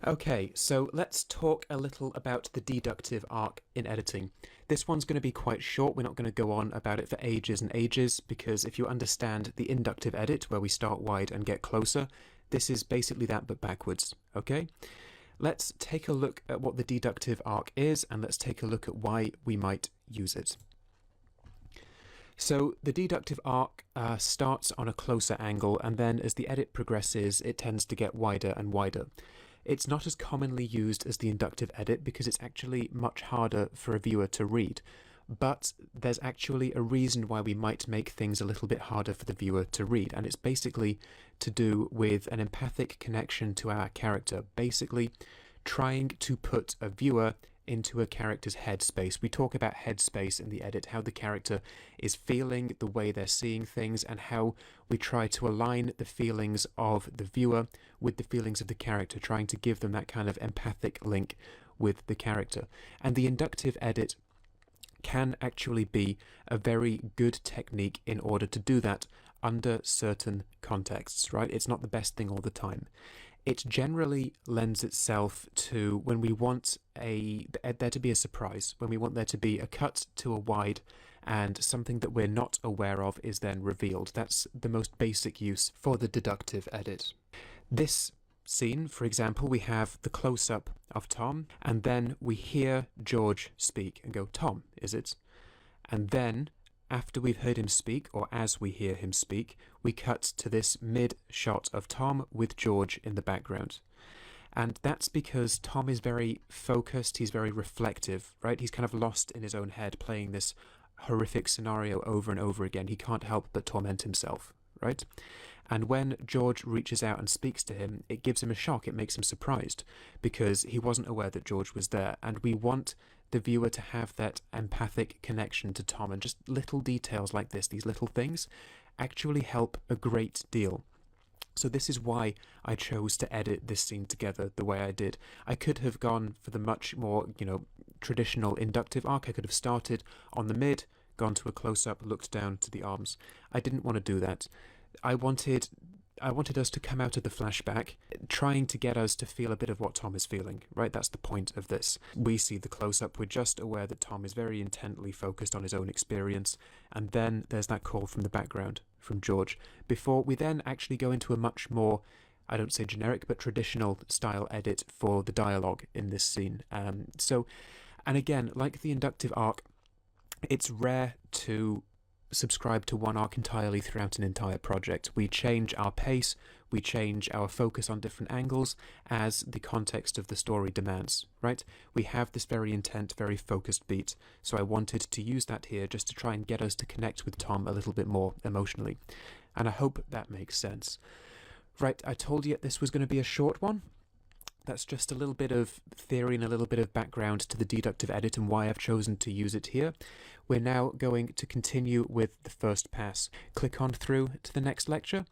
Okay, so let's talk a little about the deductive arc in editing. This one's going to be quite short. We're not going to go on about it for ages and ages because if you understand the inductive edit, where we start wide and get closer, this is basically that but backwards, okay? Let's take a look at what the deductive arc is and let's take a look at why we might use it. So the deductive arc starts on a closer angle, and then as the edit progresses, it tends to get wider and wider. It's not as commonly used as the inductive edit because it's actually much harder for a viewer to read. But there's actually a reason why we might make things a little bit harder for the viewer to read, and it's basically to do with an empathic connection to our character, basically trying to put a viewer into a character's headspace. We talk about headspace in the edit, how the character is feeling, the way they're seeing things, and how we try to align the feelings of the viewer with the feelings of the character, trying to give them that kind of empathic link with the character. And the inductive edit can actually be a very good technique in order to do that under certain contexts, right? It's not the best thing all the time. It generally lends itself to when we want there to be a surprise, when we want there to be a cut to a wide and something that we're not aware of is then revealed. That's the most basic use for the deductive edit. This scene, for example, we have the close-up of Tom, and then we hear George speak and go, "Tom, is it?" And then, after we've heard him speak, or as we hear him speak, we cut to this mid-shot of Tom with George in the background. And that's because Tom is very focused, he's very reflective, right? He's kind of lost in his own head, playing this horrific scenario over and over again. He can't help but torment himself, right? And when George reaches out and speaks to him, it gives him a shock. It makes him surprised because he wasn't aware that George was there. And we want the viewer to have that empathic connection to Tom. And just little details like this, these little things, actually help a great deal. So this is why I chose to edit this scene together the way I did. I could have gone for the much more, traditional inductive arc. I could have started on the mid, gone to a close-up, looked down to the arms. I didn't want to do that. I wanted us to come out of the flashback, trying to get us to feel a bit of what Tom is feeling, right? That's the point of this. We see the close-up, we're just aware that Tom is very intently focused on his own experience, and then there's that call from the background, from George, before we then actually go into a much more, I don't say generic, but traditional style edit for the dialogue in this scene. And again, like the inductive arc, it's rare to subscribe to one arc entirely throughout an entire project. We change our pace, we change our focus on different angles as the context of the story demands, right? We have this very intent, very focused beat, so I wanted to use that here just to try and get us to connect with Tom a little bit more emotionally. And I hope that makes sense. Right, I told you this was going to be a short one. That's just a little bit of theory and a little bit of background to the deductive edit and why I've chosen to use it here. We're now going to continue with the first pass. Click on through to the next lecture